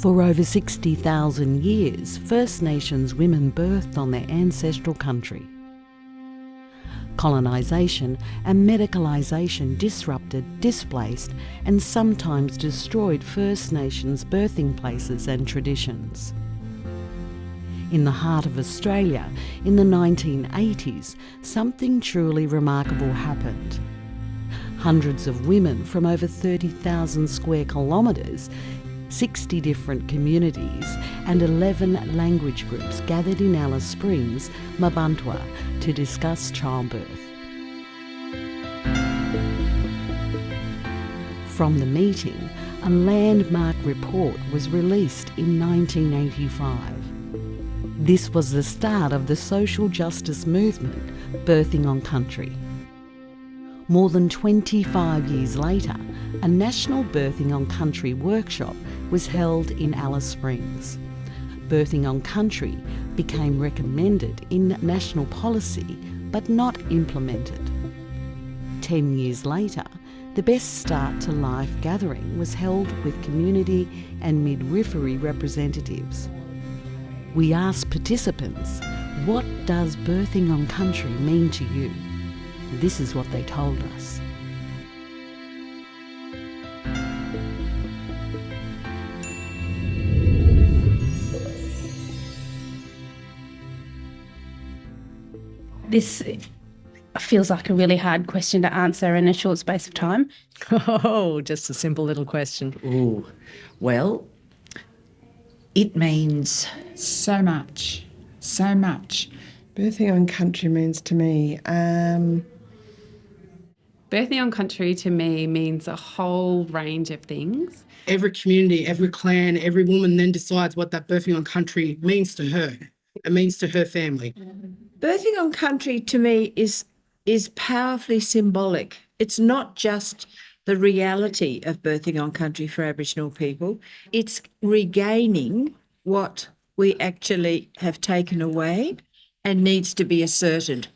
For over 60,000 years, First Nations women birthed on their ancestral country. Colonisation and medicalisation disrupted, displaced and sometimes destroyed First Nations birthing places and traditions. In the heart of Australia, in the 1980s, something truly remarkable happened. Hundreds of women from over 30,000 square kilometres, 60 different communities and 11 language groups gathered in Alice Springs, Mparntwe, to discuss childbirth. From the meeting, a landmark report was released in 1985. This was the start of the social justice movement, Birthing on Country. More than 25 years later, a National Birthing on Country workshop was held in Alice Springs. Birthing on Country became recommended in national policy but not implemented. 10 years later, the Best Start to Life gathering was held with community and midwifery representatives. We asked participants, what does birthing on country mean to you? This is what they told us. This feels like a really hard question to answer in a short space of time. Oh, just a simple little question. Ooh, well, it means so much. Birthing on country means to me, Birthing on country to me means a whole range of things. Every community, every clan, every woman then decides what that birthing on country means to her. It means to her family. Birthing on country to me is powerfully symbolic. It's not just the reality of birthing on country for Aboriginal people. It's regaining what we actually have taken away and needs to be asserted.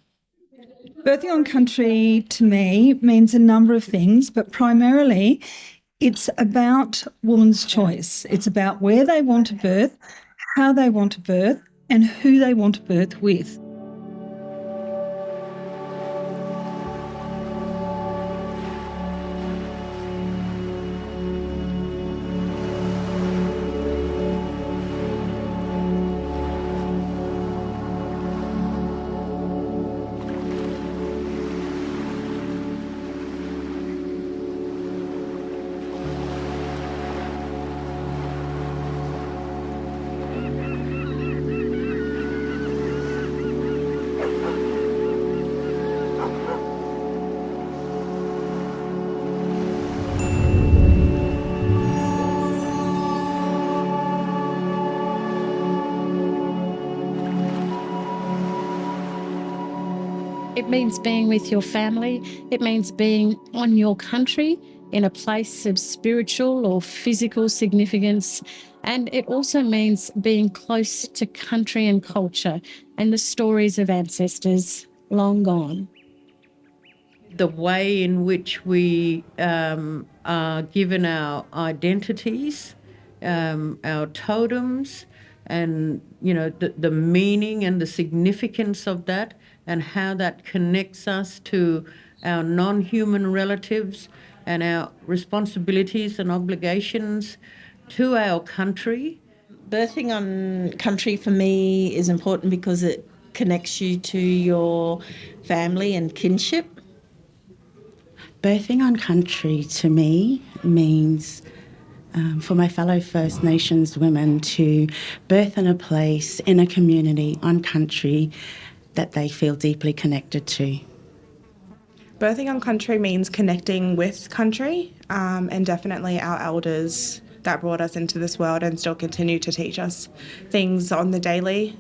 Birthing on country to me means a number of things, but primarily it's about woman's choice. It's about where they want to birth, how they want to birth, and who they want to birth with. It means being with your family. It means being on your country in a place of spiritual or physical significance. And it also means being close to country and culture and the stories of ancestors long gone. The way in which we are given our identities, our totems, and the meaning and the significance of that, and how that connects us to our non-human relatives and our responsibilities and obligations to our country. Birthing on country for me is important because it connects you to your family and kinship. Birthing on country to me means for my fellow First Nations women to birth in a place, in a community, on country that they feel deeply connected to. Birthing on country means connecting with country, and definitely our elders that brought us into this world and still continue to teach us things on the daily,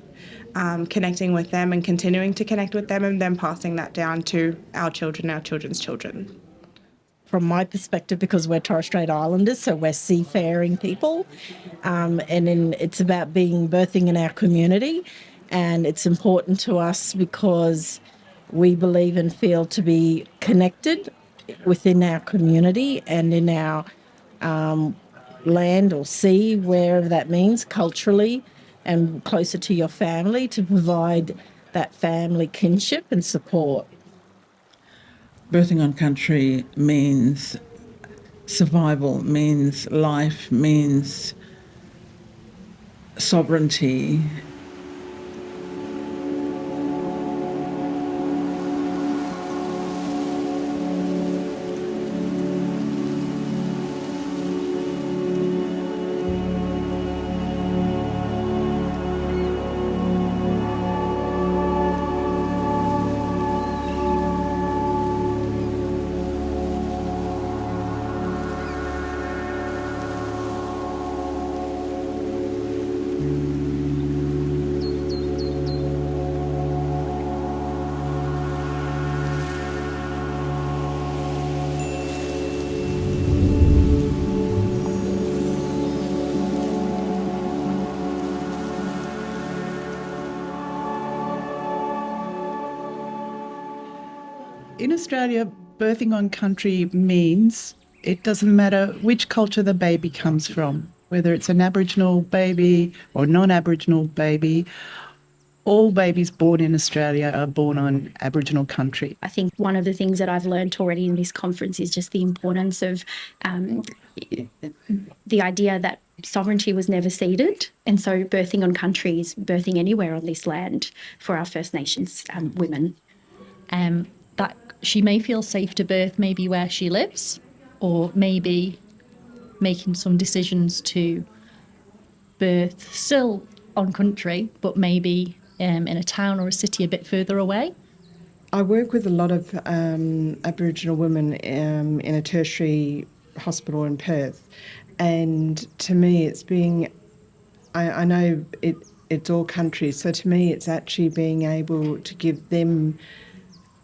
connecting with them and continuing to connect with them, and then passing that down to our children, our children's children. From my perspective, because we're Torres Strait Islanders, so we're seafaring people, it's about birthing in our community, and it's important to us because we believe and feel to be connected within our community and in our land or sea, wherever that means, culturally and closer to your family to provide that family kinship and support. Birthing on country means survival, means life, means sovereignty. In Australia, birthing on country means it doesn't matter which culture the baby comes from, whether it's an Aboriginal baby or non-Aboriginal baby. All babies born in Australia are born on Aboriginal country. I think one of the things that I've learned already in this conference is just the importance of the idea that sovereignty was never ceded. And so birthing on country is birthing anywhere on this land for our First Nations women. That she may feel safe to birth maybe where she lives, or maybe making some decisions to birth still on country, but maybe in a town or a city a bit further away. I work with a lot of Aboriginal women in a tertiary hospital in Perth, and to me it's being, I know it's all country, so to me it's actually being able to give them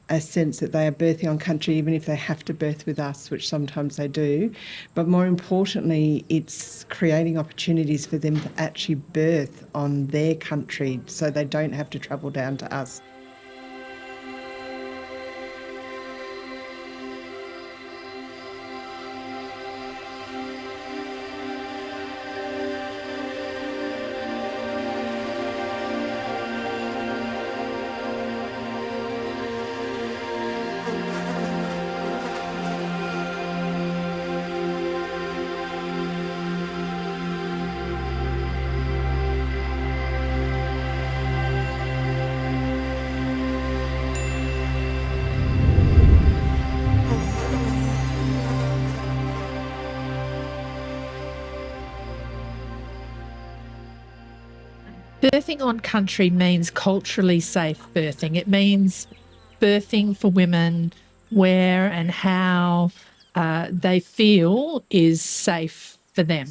a sense that they are birthing on country, even if they have to birth with us, which sometimes they do. But more importantly, it's creating opportunities for them to actually birth on their country so they don't have to travel down to us. Birthing on country means culturally safe birthing. It means birthing for women where and how they feel is safe for them.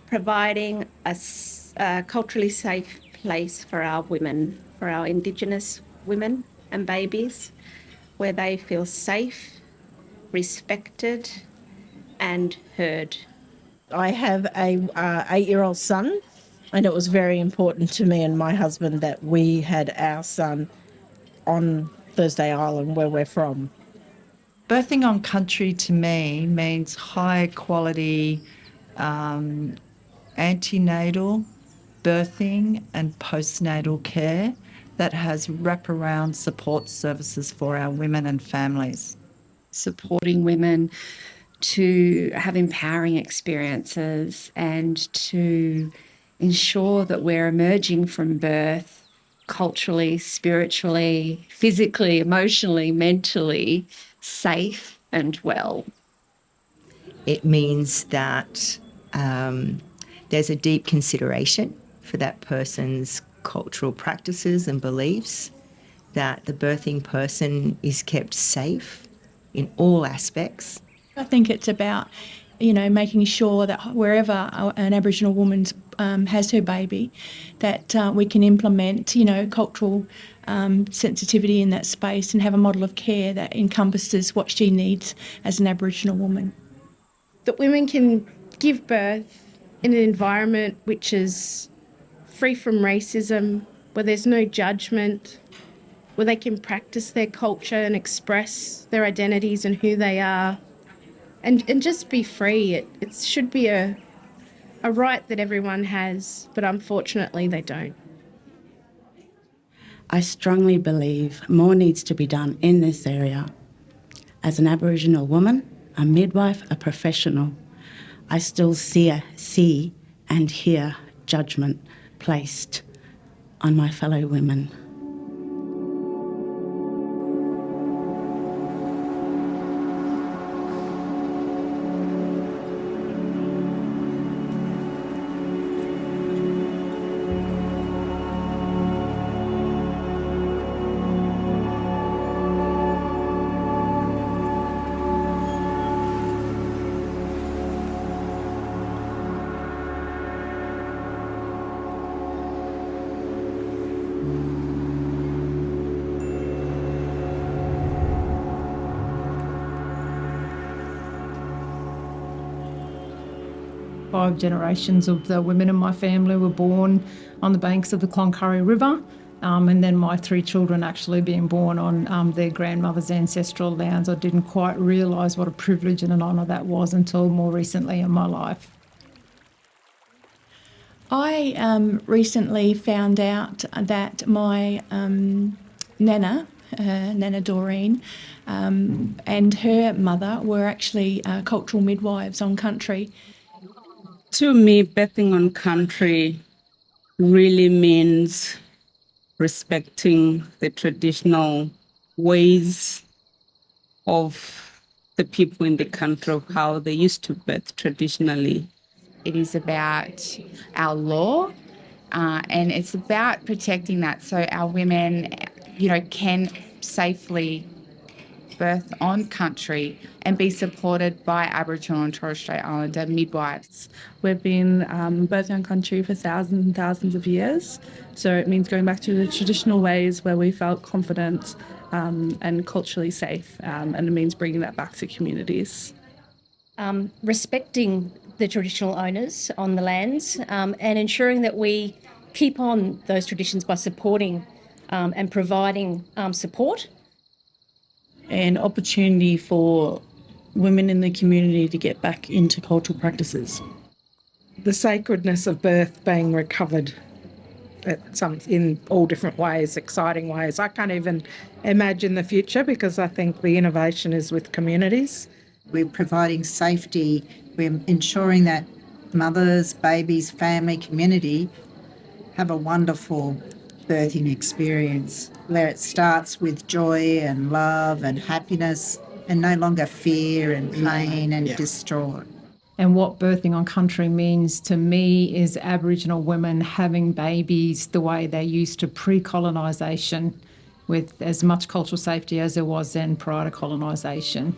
Providing a culturally safe place for our women, for our Indigenous women and babies, where they feel safe, respected and heard. I have a 8-year-old son, and it was very important to me and my husband that we had our son on Thursday Island, where we're from. Birthing on country to me means high quality antenatal, birthing and postnatal care that has wraparound support services for our women and families. Supporting women to have empowering experiences and to ensure that we're emerging from birth culturally, spiritually, physically, emotionally, mentally safe and well. It means that there's a deep consideration for that person's cultural practices and beliefs, that the birthing person is kept safe in all aspects. I think it's about, making sure that wherever an Aboriginal woman has her baby, that we can implement, cultural sensitivity in that space and have a model of care that encompasses what she needs as an Aboriginal woman. That women can give birth in an environment which is free from racism, where there's no judgment, where they can practice their culture and express their identities and who they are and just be free. It should be a right that everyone has, but unfortunately they don't. I strongly believe more needs to be done in this area. As an Aboriginal woman, a midwife, a professional, I still see and hear judgment placed on my fellow women. Five generations of the women in my family were born on the banks of the Cloncurry River, and then my three children actually being born on their grandmother's ancestral lands. I didn't quite realise what a privilege and an honour that was until more recently in my life. I recently found out that my Nana Doreen, and her mother were actually cultural midwives on country. To me, birthing on country really means respecting the traditional ways of the people in the country, of how they used to birth traditionally. It is about our law, and it's about protecting that so our women, can safely birth on country and be supported by Aboriginal and Torres Strait Islander midwives. We've been birthing on country for thousands and thousands of years, so it means going back to the traditional ways where we felt confident and culturally safe, and it means bringing that back to communities. Respecting the traditional owners on the lands, and ensuring that we keep on those traditions by supporting and providing support. An opportunity for women in the community to get back into cultural practices. The sacredness of birth being recovered in all different ways, exciting ways. I can't even imagine the future because I think the innovation is with communities. We're providing safety, we're ensuring that mothers, babies, family, community have a wonderful birthing experience where it starts with joy and love and happiness and no longer fear and pain and distraught. And what birthing on country means to me is Aboriginal women having babies the way they used to pre-colonisation, with as much cultural safety as there was then prior to colonisation.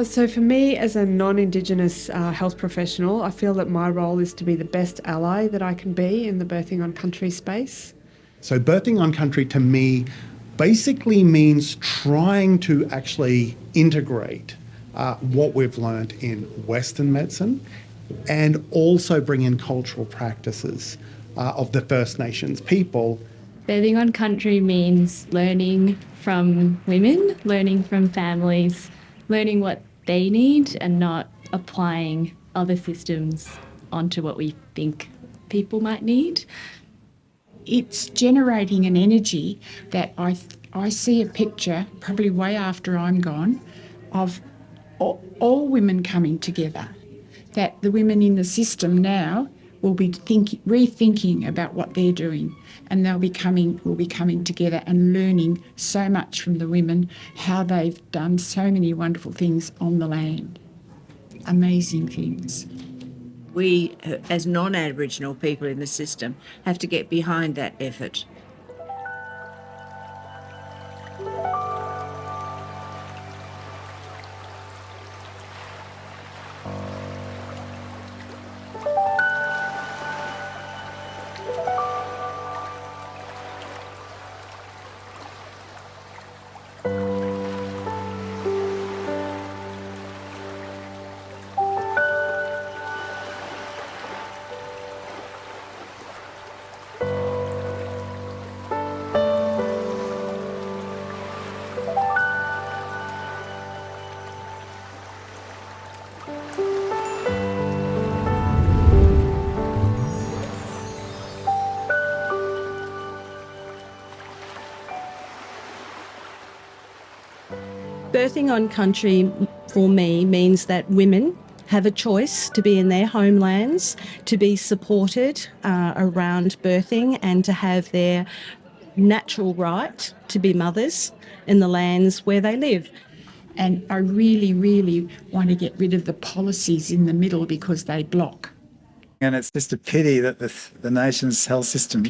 So for me, as a non-Indigenous health professional, I feel that my role is to be the best ally that I can be in the birthing on country space. So birthing on country to me basically means trying to actually integrate what we've learned in Western medicine and also bring in cultural practices of the First Nations people. Birthing on country means learning from women, learning from families, learning what they need and not applying other systems onto what we think people might need. It's generating an energy that I see a picture, probably way after I'm gone, of all women coming together. That the women in the system now will be rethinking about what they're doing, and we'll be coming together and learning so much from the women, how they've done so many wonderful things on the land. Amazing things. We, as non-Aboriginal people in the system, have to get behind that effort. Birthing on country for me means that women have a choice to be in their homelands, to be supported around birthing, and to have their natural right to be mothers in the lands where they live. And I really, really want to get rid of the policies in the middle because they block. And it's just a pity that the nation's health system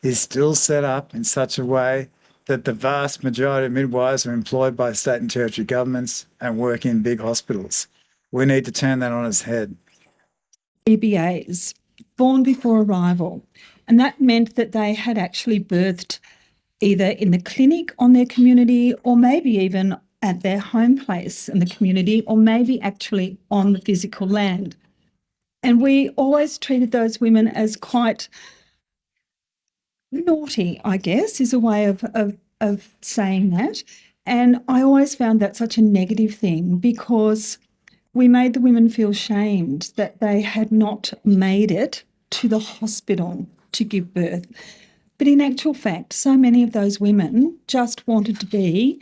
is still set up in such a way that the vast majority of midwives are employed by state and territory governments and work in big hospitals. We need to turn that on its head. EBAs, born before arrival, and that meant that they had actually birthed either in the clinic on their community, or maybe even at their home place in the community, or maybe actually on the physical land. And we always treated those women as quite naughty, I guess, is a way of saying that. And I always found that such a negative thing, because we made the women feel shamed that they had not made it to the hospital to give birth. But in actual fact, so many of those women just wanted to be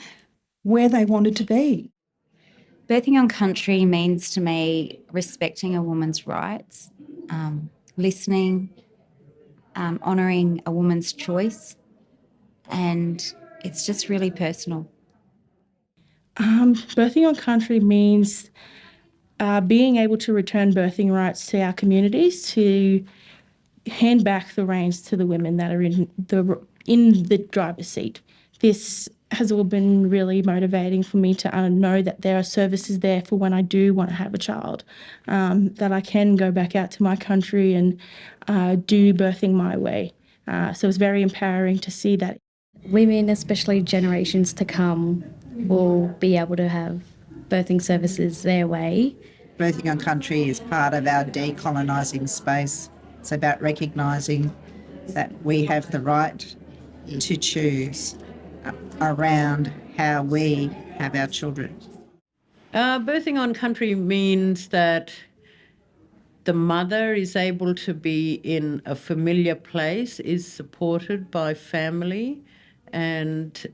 where they wanted to be. Birthing on country means to me respecting a woman's rights, listening, honouring a woman's choice, and it's just really personal. Birthing on country means being able to return birthing rights to our communities, to hand back the reins to the women that are in the driver's seat. This has all been really motivating for me to know that there are services there for when I do want to have a child, that I can go back out to my country and do birthing my way. So it's very empowering to see that. Women, especially generations to come, will be able to have birthing services their way. Birthing on country is part of our decolonising space. It's about recognising that we have the right to choose around how we have our children. Birthing on country means that the mother is able to be in a familiar place, is supported by family, and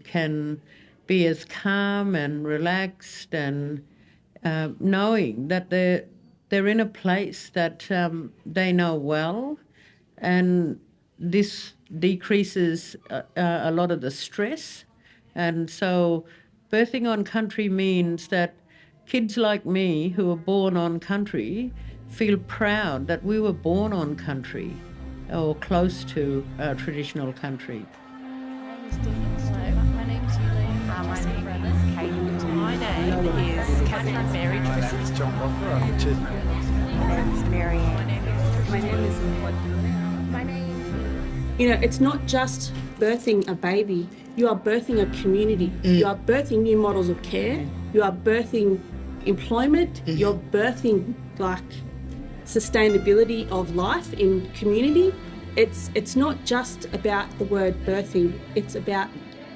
can be as calm and relaxed, and knowing that they're in a place that they know well, and this decreases a lot of the stress. And so birthing on country means that kids like me who are born on country feel proud that we were born on country or close to traditional country. My name is Kate. My name is Catherine Mary Joseph. My name is John Boffer. I'm the chief. My name is Marianne. My name is You know, it's not just birthing a baby, you are birthing a community. You are birthing new models of care, you are birthing employment, you're birthing like sustainability of life in community. It's not just about the word birthing, it's about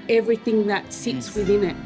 everything that sits within it.